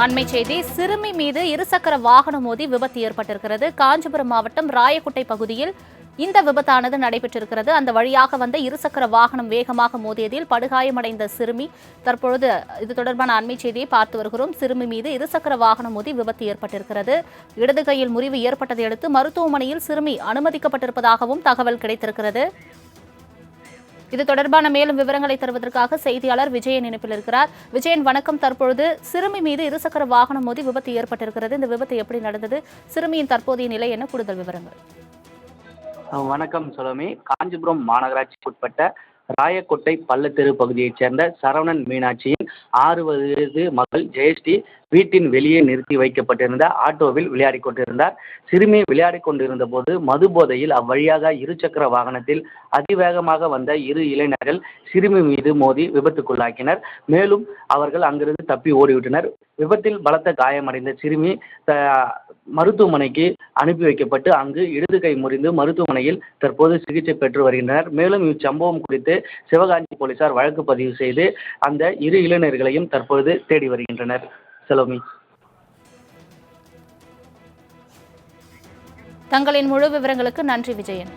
அண்மை செய்தி சிறுமி மீது இருசக்கர வாகனம் மோதி விபத்து ஏற்பட்டிருக்கிறது. காஞ்சிபுரம் மாவட்டம் ராயக்குட்டை பகுதியில் இந்த விபத்தானது நடைபெற்றிருக்கிறது. அந்த வழியாக வந்த இருசக்கர வாகனம் வேகமாக மோதியதில் படுகாயமடைந்த சிறுமி. தற்பொழுது இது தொடர்பான அண்மை செய்தியை பார்த்து வருகிறோம். சிறுமி மீது இருசக்கர வாகனம் மோதி விபத்து ஏற்பட்டிருக்கிறது. இடது கையில் முறிவு ஏற்பட்டதை அடுத்து மருத்துவமனையில் சிறுமி அனுமதிக்கப்பட்டிருப்பதாகவும் தகவல் கிடைத்திருக்கிறது. இது தொடர்பான மேலும் விவரங்களை தருவதற்காக செய்தியாளர் விஜயன் இணைப்பில் இருக்கிறார். விஜயன், வணக்கம். தற்பொழுது சிறுமி மீது இருசக்கர வாகனம் மோதி விபத்து ஏற்பட்டிருக்கிறது. இந்த விபத்து எப்படி நடந்தது? சிறுமியின் தற்போதைய நிலை என்ன? கூடுதல் விவரங்கள். வணக்கம் சுலமி. காஞ்சிபுரம் மாநகராட்சிக்கு உட்பட்ட ராயக்கோட்டை பள்ளத்தெரு பகுதியைச் சேர்ந்த சரவணன் மீனாட்சியின் 6 வயது மகள் ஜெயஸ்ரீ வீட்டின் வெளியே நிறுத்தி வைக்கப்பட்டிருந்த ஆட்டோவில் விளையாடி கொண்டிருந்தார். சிறுமி விளையாடி கொண்டிருந்த போது மது போதையில் அவ்வழியாக இருசக்கர வாகனத்தில் அதிவேகமாக வந்த 2 இளைஞர்கள் சிறுமி மீது மோதி விபத்துக்குள்ளாக்கினர். மேலும் அவர்கள் அங்கிருந்து தப்பி ஓடிவிட்டனர். விபத்தில் பலத்த காயமடைந்த சிறுமி மருத்துவமனைக்கு அனுப்பி வைக்கப்பட்டு அங்கு இடது கை முறிந்து மருத்துவமனையில் தற்போது சிகிச்சை பெற்று வருகின்றனர். மேலும் இச்சம்பவம் குறித்து சிவகாஞ்சி போலீசார் வழக்கு பதிவு செய்து அந்த 2 இளைஞர்களையும் தற்போது தேடி வருகின்றனர். செலோமி, தங்களின் முழு விவரங்களுக்கு நன்றி விஜயன்.